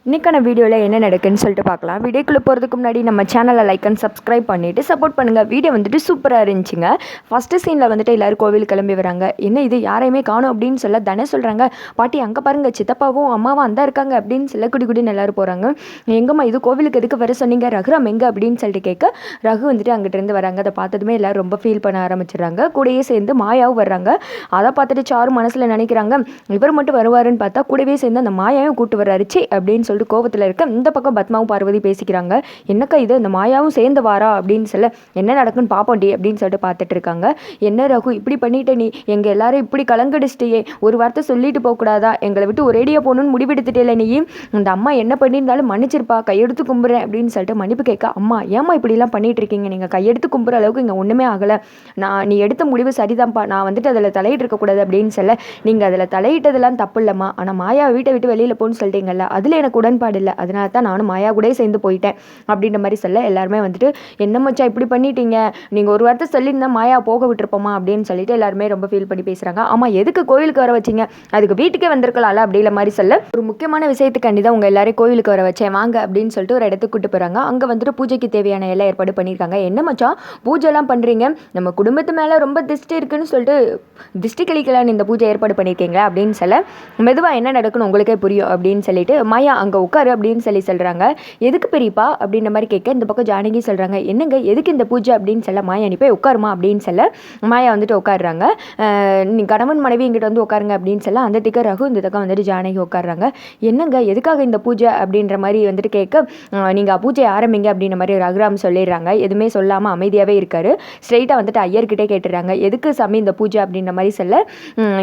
இன்றைக்கான வீடியோவில் என்ன நடக்குன்னு சொல்லிட்டு பார்க்கலாம். வீடியோக்குள்ளே போகிறதுக்கு முன்னாடி நம்ம சேனலை லைக் அண்ட் சப்ஸ்கிரைப் பண்ணிவிட்டு சப்போர்ட் பண்ணுங்கள். வீடியோ வந்துட்டு சூப்பராக இருந்துச்சுங்க. ஃபஸ்ட்டு சீனில் வந்துட்டு எல்லோரும் கோவில் கிளம்பி வராங்க. என்ன இது யாரையுமே காணும் அப்படின்னு சொல்ல தானே சொல்கிறாங்க. பாட்டி அங்கே பாருங்கள், சித்தப்பாவும் அம்மாவும் அந்த இருக்காங்க அப்படின்னு சொல்ல குடின்னு எல்லோரும் போகிறாங்க. எங்கம்மா இது கோவிலுக்கு எதுக்கு வர சொன்னீங்க, ரகுராம் எங்கே அப்படின்னு சொல்லிட்டு கேட்க ரகு வந்துட்டு அங்கிட்டிருந்து வராங்க. அதை பார்த்ததுமே எல்லோரும் ரொம்ப ஃபீல் பண்ண ஆரம்பிச்சிடுறாங்க. கூடயே சேர்ந்து மாயாவும் வர்றாங்க. அதை பார்த்துட்டு சாரு மனசில் நினைக்கிறாங்க, இவர் மட்டும் வருவாருன்னு பார்த்தா கூடவே சேர்ந்து அந்த மாயாவும் கூட்டு வர்றாருச்சு அப்படின்னு சொல்லிட்டு கோவத்தில் இருக்க இந்த பக்கம் பத்மாவும் பார்வதி பேசிக்கிறாங்க. என்னக்கா இது, இந்த மாயாவும் சேர்ந்து வாரா அப்படின்னு சொல்ல என்ன நடக்குன்னு பார்ப்போண்டி அப்படின்னு சொல்லிட்டு பார்த்துட்டு இருக்காங்க. என்ன ரகு இப்படி பண்ணிட்டு, நீ எங்கள் எல்லாரும் இப்படி கலங்கடிச்சிட்டியே, ஒரு வார்த்தை சொல்லிட்டு போகக்கூடாதா, எங்களை விட்டு ஒரேடியாக போகணுன்னு முடிவெடுத்துட்டே நீ, இந்த அம்மா என்ன பண்ணியிருந்தாலும் மன்னிச்சிருப்பா, கையெடுத்து கும்புறேன் அப்படின்னு சொல்லிட்டு மன்னிப்பு கேட்க, அம்மா ஏமா இப்படிலாம் பண்ணிட்டு இருக்கீங்க, நீங்கள் கையெடுத்து கும்புற அளவுக்கு இங்கே ஒன்றுமே ஆகலை, நீ எடுத்த முடிவு சரிதான்ப்பா, நான் வந்துட்டு அதில் தலையிட்டு இருக்கக்கூடாது அப்படின்னு சொல்ல, நீங்கள் அதில் தலையிட்டதெல்லாம் தப்பு இல்லைம்மா, ஆனால் மாயா வீட்டை விட்டு வெளியில் போன்னு சொல்லிட்டீங்கல்ல, அதில் எனக்கு உடன்பாடு இல்லை, அதனால தான் நானும் மாயா கூட சேர்ந்து போயிட்டேன் அப்படின்ற மாதிரி சொல்ல, எல்லாருமே வந்துட்டு என்ன மச்சா இப்படி பண்ணிட்டீங்க, நீங்கள் ஒரு வார்த்தை சொல்லியிருந்தா மாயா போக விட்டுருப்போமா அப்படின்னு சொல்லிட்டு எல்லாருமே ரொம்ப ஃபீல் பண்ணி பேசுகிறாங்க. ஆமாம், எதுக்கு கோயிலுக்கு வர வச்சிங்க, அதுக்கு வீட்டுக்கே வந்திருக்கலாம்ல அப்படிங்கிற மாதிரி சொல்ல, ஒரு முக்கியமான விஷயத்துக்காண்டி தான் உங்கள் எல்லாரையும் கோயிலுக்கு வர வச்சேன் வாங்க அப்படின்னு சொல்லிட்டு ஒரு இடத்துக்கு கூட்டு போகிறாங்க. அங்கே வந்துட்டு பூஜைக்கு தேவையான எல்லாம் ஏற்பாடு பண்ணியிருக்காங்க. என்ன மச்சான் பூஜைலாம் பண்ணுறீங்க, நம்ம குடும்பத்து மேலே ரொம்ப திஷ்டி இருக்குன்னு சொல்லிட்டு திஷ்டி கழிக்கலான்னு இந்த பூஜை ஏற்பாடு பண்ணியிருக்கீங்களா அப்படின்னு சொல்ல, மெதுவாக என்ன நடக்குன்னு உங்களுக்கே புரியும் அப்படின்னு சொல்லிட்டு மாயா அங்கே உட்காரு அப்படின்னு சொல்கிறாங்க. எதுக்கு பெரியப்பா அப்படின்ற மாதிரி கேட்க, இந்த பக்கம் ஜானகி சொல்கிறாங்க, என்னங்க எதுக்கு இந்த பூஜை அப்படின்னு சொல்ல, மாயா நீ போய் உட்காருமா அப்படின்னு சொல்ல, மாயா வந்துட்டு உட்காடுறாங்க. நீ கணவன் மனைவி இங்கிட்ட வந்து உட்காருங்க அப்படின்னு சொல்ல, அந்த திக்க ரகு இந்த தக்கம் வந்துட்டு ஜானகி உட்காடுறாங்க. என்னங்க எதுக்காக இந்த பூஜை அப்படின்ற மாதிரி வந்துட்டு கேட்க, நீங்கள் பூஜை ஆரம்பிங்க அப்படின்ற மாதிரி ரகுராம் சொல்லிடுறாங்க. எதுவுமே சொல்லாமல் அமைதியாகவே இருக்காரு. ஸ்ட்ரெயிட்டாக வந்துட்டு ஐயர்கிட்டே கேட்டுடுறாங்க, எதுக்கு சாமி இந்த பூஜை அப்படின்ற மாதிரி சொல்ல,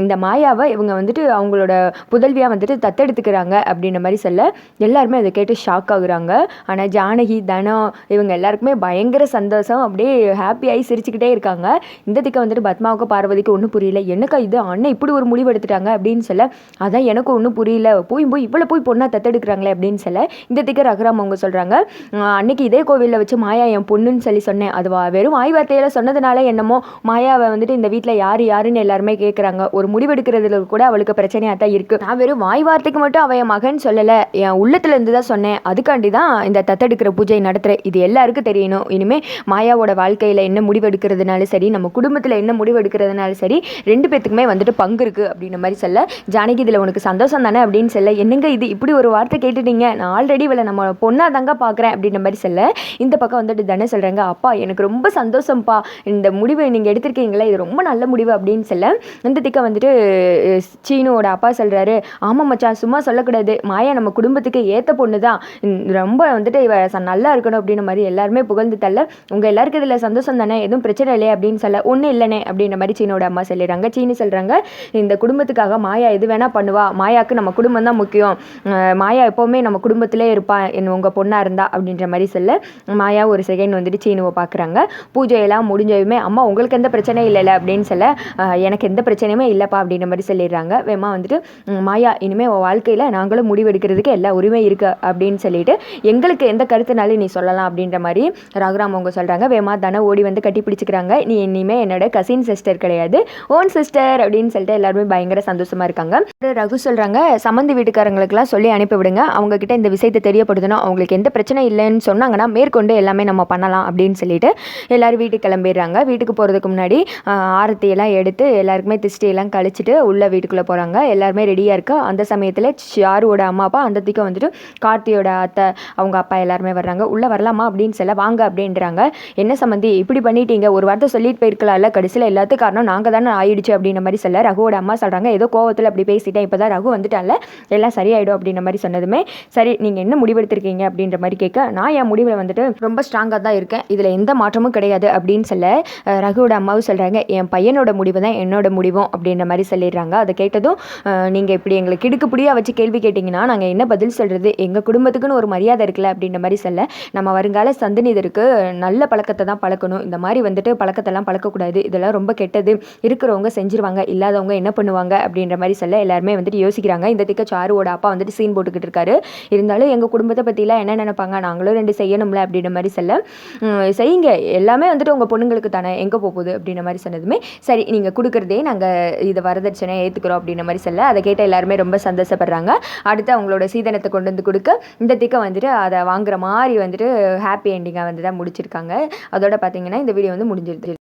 இந்த மாயாவை இவங்க வந்துட்டு அவங்களோட புதல்வியாக வந்துட்டு தத்தெடுத்துக்கிறாங்க அப்படின்ற மாதிரி சொல்ல, எல்லாருமே அதை கேட்டு ஷாக் ஆகுறாங்க. ஆனால் ஜானகி தனம் இவங்க எல்லாருக்குமே பயங்கர சந்தோஷம், அப்படியே ஹாப்பியாகி சிரிச்சுக்கிட்டே இருக்காங்க. இந்த திக்க வந்துட்டு பத்மாவுக்கு பார்வதிக்கு ஒன்றும் புரியல, என்னக்கா இது அண்ணன் இப்படி ஒரு முடிவு எடுத்துட்டாங்க அப்படின்னு சொல்ல, அதான் எனக்கும் ஒன்றும் புரியல, போய் இவ்வளோ போய் பொண்ணாக தத்தெடுக்கிறாங்களே அப்படின்னு சொல்ல, இந்த திக்க ரகுராம் அவங்க சொல்கிறாங்க, அன்னைக்கு இதே கோவிலில் வச்சு மாயா என் பொண்ணுன்னு சொல்லி சொன்னேன், அது வெறும் வாய் வார்த்தையில் சொன்னதுனால என்னமோ மாயாவை வந்துட்டு இந்த வீட்டில் யாருன்னு எல்லாருமே கேட்குறாங்க, ஒரு முடிவெடுக்கிறதுல கூட அவளுக்கு பிரச்சனையாக தான் இருக்குது, நான் வெறும் வாய் வார்த்தைக்கு மட்டும் அவன் என் மகன் சொல்லலை, என் உள்ளத்துல இருந்து தான் சொன்னேன், அதுக்காண்டி தான் இந்த தத்தெடுக்கிற பூஜை நடத்துகிறேன், இது எல்லாருக்கும் தெரியணும், இனிமேல் மாயாவோட வாழ்க்கையில் என்ன முடிவெடுக்கிறதுனாலும் சரி, நம்ம குடும்பத்தில் என்ன முடிவெடுக்கிறதுனாலும் சரி, ரெண்டு பேத்துக்குமே வந்துட்டு பங்கு இருக்குது அப்படின்ற மாதிரி சொல்ல, ஜானகி இதில் உனக்கு சந்தோஷம் தானே அப்படின்னு சொல்ல, என்னங்க இது இப்படி ஒரு வார்த்தை கேட்டுட்டீங்க, நான் ஆல்ரெடி இவளை நம்ம பொண்ணாக தாங்க பார்க்குறேன் அப்படின்ற மாதிரி சொல்ல, இந்த பக்கம் வந்துட்டு தானே சொல்கிறாங்க, அப்பா எனக்கு ரொம்ப சந்தோஷம்ப்பா, இந்த முடிவை நீங்கள் எடுத்திருக்கீங்களே இது ரொம்ப நல்ல முடிவு அப்படின்னு சொல்ல, இந்த திக்க வந்துட்டு சீனுவோட அப்பா சொல்கிறாரு, ஆமாம் மச்சான் சும்மா சொல்லக்கூடாது, மாயா நம்ம குடும்பத்துக்கு ஏற்ற பொண்ணு தான், ரொம்ப வந்துட்டு இவ நல்லா இருக்கணும் அப்படின்ற மாதிரி எல்லாருமே புகழ்ந்து தள்ள, உங்கள் எல்லாருக்கும் இதில் சந்தோஷம் தானே, எதுவும் பிரச்சனை இல்லையே அப்படின்னு சொல்ல, ஒன்றும் இல்லைனே அப்படின்ற மாதிரி சீனோட அம்மா சொல்லிடுறாங்க. சீனி சொல்கிறாங்க, இந்த குடும்பத்துக்காக மாயா எது வேணால் பண்ணுவா, மாயாவுக்கு நம்ம குடும்பம் தான் முக்கியம், மாயா எப்போவுமே நம்ம குடும்பத்திலே இருப்பான் உங்கள் பொண்ணாக இருந்தா அப்படின்ற மாதிரி சொல்ல, மாயா ஒரு செகண்ட் வந்துட்டு சீனுவை பார்க்குறாங்க. பூஜையெல்லாம் முடிஞ்சதுமே, அம்மா உங்களுக்கு எந்த பிரச்சனையும் இல்லைல்ல அப்படின்னு சொல்ல, எனக்கு எந்த பிரச்சனையுமே இல்லைப்பா அப்படின்ற மாதிரி சொல்லிடுறாங்க. வேமா வந்துட்டு மாயா இனிமேல் உன் வாழ்க்கையில் நாங்களும் முடிவெடுக்கிறதுக்கு எல்லா உரிமை இருக்குது அப்படின்னு சொல்லிட்டு எங்களுக்கு எந்த கருத்துனாலும் நீ சொல்லலாம் அப்படின்ற மாதிரி ரகுராம் அவங்க சொல்கிறாங்க. வேமா தானே ஓடி வந்து கட்டி பிடிச்சிக்கிறாங்க, நீ இனிமேல் என்னோட கசின் சிஸ்டர் கிடையாது, ஓன் சிஸ்டர் அப்படின்னு சொல்லிட்டு எல்லாருமே பயங்கர சந்தோஷமாக இருக்காங்க. ரகு சொல்கிறாங்க, சம்மந்தி வீட்டுக்காரங்களுக்கெல்லாம் சொல்லி அனுப்பிவிடுங்க, அவங்கக்கிட்ட இந்த விஷயத்தை தெரியப்படுத்தணும், அவங்களுக்கு எந்த பிரச்சனை இல்லைன்னு சொன்னாங்கன்னா மேற்கொண்டு எல்லாமே நம்ம பண்ணலாம் அப்படின்னு சொல்லிட்டு எல்லோரும் வீட்டுக்கு கிளம்பிடுறாங்க. வீட்டுக்கு போகிறதுக்கு முன்னாடி ஆரத்தியெல்லாம் எடுத்து எல்லாருக்குமே திஷ்டியெல்லாம் கழிச்சிட்டு உள்ள வீட்டுக்குள்ளே போகிறாங்க. எல்லாருமே ரெடியாக இருக்கா. அந்த சமயத்தில் ஷாருவோட அம்மா அப்பா அந்த திக்க வந்துட்டு கார்த்தியோட அத்தை அவங்க அப்பா எல்லாருமே வர்றாங்க. உள்ளே வரலாமா அப்படின்னு சொல்ல, வாங்க அப்படின்றாங்க. என்ன சம்மந்தி இப்படி பண்ணிட்டீங்க, ஒரு வார்த்தை சொல்லிட்டு போயிருக்கலாம்ல, கடைசியில் எல்லாத்துக்கும் காரணம் நாங்கள் தானே ஆயிடுச்சு அப்படின்ற மாதிரி சொல்ல, ரகுவோட அம்மா சொல்கிறாங்க, ஏதோ கோவத்தில் அப்படி பேசிட்டேன், இப்போ தான் ரகு வந்துட்டால எல்லாம் சரியாயிடும் அப்படின்ற மாதிரி சொன்னதுமே, சரி நீங்கள் என்ன முடிவெடுத்திருக்கீங்க அப்படின்ற மாதிரி கேட்க, நான் என் முடிவில் வந்துட்டு ரொம்ப ஸ்ட்ராங்காக தான் இருக்கேன், இதில் எந்த மாற்றமும் கிடையாது அப்படின்னு சொல்ல, ரகுவோட அம்மாவும் சொல்கிறாங்க, என் பையனோட முடிவு தான் என்னோட முடிவும் அப்படின்ற மாதிரி சொல்லிடுறாங்க. அதை கேட்டதும், நீங்கள் இப்படி எங்களுக்கு கிடுக்குப்படியாக வச்சு கேள்வி கேட்டிங்கன்னா நாங்கள் என்ன பதில் சொல்கிறது, எங்கள் குடும்பத்துக்குன்னு ஒரு மரியாதை இருக்குல்ல அப்படின்ற மாதிரி சொல்ல, நம்ம வருங்கால சந்ததியினருக்கு நல்ல பழக்கத்தை தான் பழக்கணும், இந்த மாதிரி வந்துட்டு பழக்கத்தெல்லாம் பழக்கக்கூடாது, இதெல்லாம் ரொம்ப கெட்டது, இருக்கிறவங்க செஞ்சுருவாங்க, இல்லாதவங்க என்ன பண்ணுவாங்க அப்படின்ற மாதிரி சொல்ல, எல்லாருமே வந்துட்டு யோசிக்கிறாங்க. இந்த திக்க சாருவோட அப்பா வந்துட்டு சீன் போட்டுக்கிட்டு இருக்காரு. இருந்தாலும் எங்கள் குடும்பத்தை பற்றிலாம் என்ன நினைப்பாங்க, நாங்களும் ரெண்டு செய்யணும்ல அப்படின்ற மாதிரி சொல்ல, செய்யுங்க எல்லாமே வந்துட்டு உங்கள் பொண்ணுங்களுக்கு தானே, எங்கே போகுது அப்படின்ற மாதிரி சொன்னதுமே, சரி நீங்கள் கொடுக்குறதே நாங்கள் இதை வரதட்சணை ஏற்றுக்கிறோம் அப்படின்ற மாதிரி சொல்ல, அதை கேட்ட எல்லாருமே ரொம்ப சந்தோஷப்படுறாங்க. அடுத்து அவங்களோட சீதன கிணத்தை கொண்டு வந்து கொடுக்க இந்த திக்கை வந்துட்டு அதை வாங்குற மாதிரி வந்துட்டு ஹாப்பி எண்டிங்காக வந்து தான் முடிச்சிருக்காங்க. அதோட பார்த்தீங்கன்னா இந்த வீடியோ வந்து முடிஞ்சிருது.